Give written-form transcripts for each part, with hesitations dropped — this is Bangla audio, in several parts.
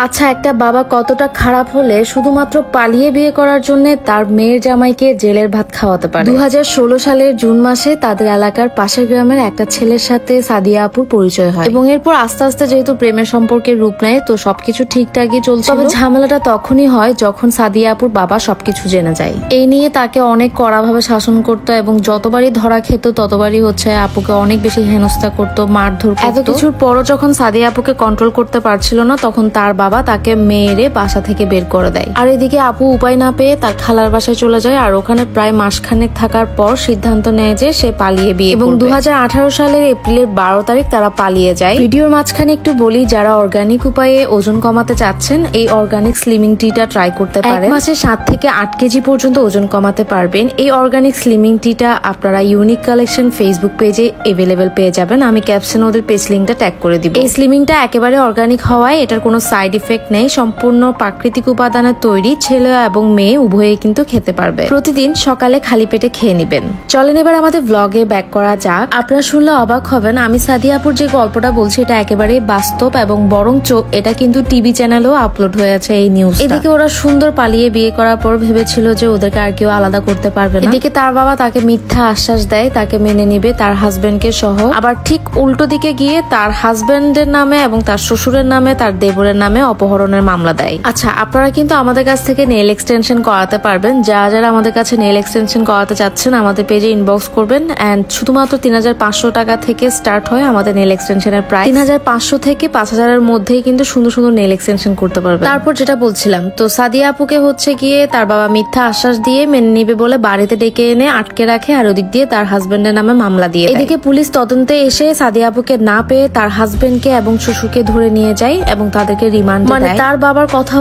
আচ্ছা, একটা বাবা কতটা খারাপ হলে শুধুমাত্র পালিয়ে বিয়ে করার জন্য তার মেয়ের জামাইকে জেলের ভাত খাওয়াতে পারে। 2016 সালের জুন মাসে তাদের এলাকার পাশের গ্রামের একটা ছেলের সাথে সাদিয়া আপুর পরিচয় হয় এবং এরপর আস্তে আস্তে যেহেতু প্রেমের সম্পর্কের রূপ নেয়, তো সবকিছু ঠিকঠাকই চলছে। তবে ঝামেলাটা তখনই হয় যখন সাদিয়া আপুর বাবা সবকিছু জেনে যায়। এই নিয়ে তাকে অনেক কড়াভাবে শাসন করতো এবং যতবারই ধরা খেত ততবারই আপুকে অনেক বেশি হেনস্থা করতো, মারধর করতো। এত কিছুর পরও যখন সাদিয়া আপুকে কন্ট্রোল করতে পারছিল না, তখন তার বাবা তাকে মেরে বাসা থেকে বের করে দেয়। আর এদিকে আপু উপায় না পেয়ে তার খালার বাসায় চলে যায়, আর ওখানে প্রায় মাসখানেক থাকার পর সিদ্ধান্ত নেয় যে সে পালিয়ে বিয়ে করবে। এবং 2018 সালের এপ্রিলের 12 তারিখ তারা পালিয়ে যায়। ভিডিওর মাঝখানে একটু বলি, যারা অর্গানিক উপায়ে ওজন কমাতে চাচ্ছেন, এই অর্গানিক স্লিমিং টিটা ট্রাই করতে পারেন। এক মাসে 7 থেকে 8 কেজি পর্যন্ত ওজন কমাতে পারবেন। এই অর্গানিক স্লিমিং টিটা আপনারা ইউনিক কালেকশন ফেসবুক পেজে এভেলেবেল পেয়ে যাবেন। আমি ক্যাপশনে ওদের পেজ লিঙ্কটা ট্যাগ করে দিব। এই স্লিমিংটা একেবারে অর্গানিক হওয়ায় এটার কোনো সাইড ইফেক্ট নেই, সম্পূর্ণ প্রাকৃতিক উপাদানে তৈরি। ছেলে এবং মেয়ে উভয়ে কিন্তু খেতে পারবে। প্রতিদিন সকালে খালি পেটে খেয়ে নেবেন। চলেন এবার আমাদের ব্লগে ব্যাক করা যাক। আপনারা শুনলে অবাক হবেন, আমি সাদিয়া আপুর যে গল্পটা বলছি এটা একেবারে বাস্তব, এবং বরঞ্চ এটা কিন্তু টিভি চ্যানেলেও আপলোড হয়ে আছে এই নিউজ। এদিকে ওরা সুন্দর পালিয়ে বিয়ে করার পর ভেবেছিল যে ওদেরকে আর কেউ আলাদা করতে পারবে না। এদিকে তার বাবা তাকে মিথ্যা আশ্বাস দেয় তাকে মেনে নিবে তার হাজবেন্ডকে সহ। আবার ঠিক উল্টো দিকে গিয়ে তার হাজবেন্ডের নামে এবং তার শ্বশুরের নামে, তার দেবরের নামে অপহরণের মামলা দেয়। আচ্ছা, আপনারা কিন্তু আমাদের কাছ থেকে নেল এক্সটেনশন করাতে পারবেন। যারা আমাদের কাছে নেল এক্সটেনশন করাতে চাচ্ছেন আমাদের পেজে ইনবক্স করবেন। এন্ড শুধুমাত্র 3500 টাকা থেকে স্টার্ট হয় আমাদের নেল এক্সটেনশনের প্রাইস। 3500 থেকে 5000 এর মধ্যেই কিন্তু সুন্দর সুন্দর নেল এক্সটেনশন করতে পারবেন। তারপর যেটা বলছিলাম, তো সাদিয়া আপুকে গিয়ে তার বাবা মিথ্যা আশ্বাস দিয়ে মেনে নিবে বলে বাড়িতে ডেকে এনে আটকে রাখে, আর ওদিক দিয়ে তার হাজবেন্ডের নামে মামলা দিয়ে দেয়। এদিকে পুলিশ তদন্তে এসে সাদিয়া আপুকে না পেয়ে তার হাজবেন্ডকে এবং শ্বশুরকে ধরে নিয়ে যায় এবং তাদেরকে রিমান্ড দেয়। মানে তার বাবার কথা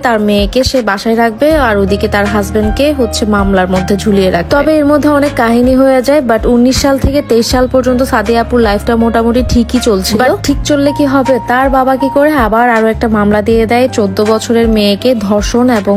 তার মেয়েকে সে বাসায় রাখবে, আর ওদিকে তার হাজবেন্ডকে মামলার মধ্যে ঝুলিয়ে রাখবে। তবে এর মধ্যে অনেক কাহিনী হয়ে যায়। বাট 19 সাল থেকে 23 সাল পর্যন্ত সাদিয়া আপুর লাইফটা মোটামুটি ঠিকই চলছিল। বাট ঠিক চললে কি হবে, তার বাবা কি করে আবার আরো একটা মামলা দিয়ে দেয় 14 বছরের মেয়েকে ধর্ষণ এবং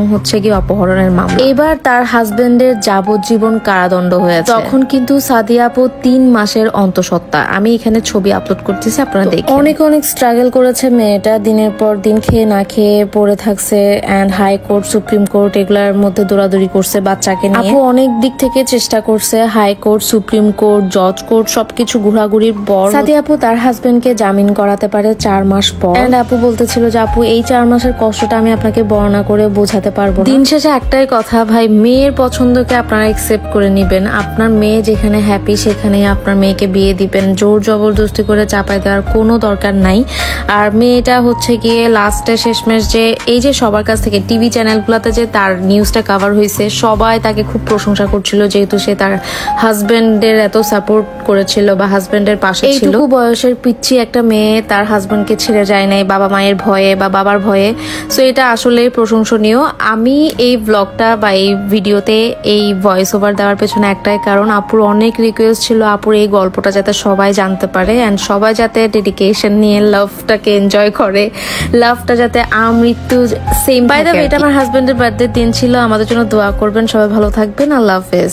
অপহরণের মামলা। এবার তার হাজবেন্ডের যাবজ্জীবন কারাদণ্ড হয়েছে। তখন কিন্তু সাদিয়া আপু 3 মাসের অন্তঃসত্ত্বা। আমি এখানে ছবি আপলোড করতেছি, আপনারা দেখুন। অনেক স্ট্রাগল করেছে মেয়েটা, দিনের পর দিন খেয়ে না খেয়ে পড়ে থাকছে। And high court, supreme court এগুলার মধ্যে দৌড়াদৌড়ি করছে বাচ্চাকে নিয়ে। আপু অনেক দিক থেকে চেষ্টা করছে, হাই কোর্ট, সুপ্রিম কোর্ট, জজ কোর্ট সবকিছু ঘোরাঘুরির পর সাদিয়া আপু তার হাজবেন্ডকে জামিন করাতে পারে 4 মাস পর। এন্ড আপু বলতেছিল যে আপু এই 4 মাসের কষ্টটা আমি আপনাকে বর্ণনা করে বোঝাতে পারবো না। দিন শেষে একটাই কথা, ভাই মেয়ের পছন্দকে আপনারা একসেপ্ট করে নিবেন। আপনার মেয়ে যেখানে হ্যাপি সেখানেই আপনার মেয়েকে বিয়ে দিবেন। জোর জবরদস্তি করে চাপাই দেওয়ার কোনো দরকার নাই। আর মেয়েটা গিয়ে লাস্টে শেষমেশ যে এই যে সবার কাছ থেকে টিভি চ্যানেলগুলোতে যে তার নিউজটা কভার হয়েছে, সবাই তাকে খুব প্রশংসা করছিল, যেহেতু সে তার হাজবেন্ডের এত সাপোর্ট করেছিল বা হাজবেন্ডের পাশে ছিল। এইটুকু বয়সের পিচ্ছি একটা মেয়ে তার হাজবেন্ডকে ছেড়ে যায় নাই বাবা মায়ের ভয়ে বা বাবার ভয়ে। সো এটা আসলে প্রশংসনীয়। আমি এই ব্লগটা বা এই ভিডিওতে এই ভয়েস ওভার দেওয়ার পেছনে একটাই কারণ, আপুর অনেক রিকোয়েস্ট ছিল আপুর এই গল্পটা যাতে সবাই জানতে পারে, এন্ড সবাই যাতে ডেডিকেশন নিয়ে লাভটাকে এনজয় করে, লাভটা যাতে আমৃত্যু সেম। বাই দ্য ওয়ে, এটা আমার হাজবেন্ডের বার্থডে দিন ছিল। আমাদের জন্য দোয়া করবেন, সবাই ভালো থাকবেন। আল্লাহ হাফেজ।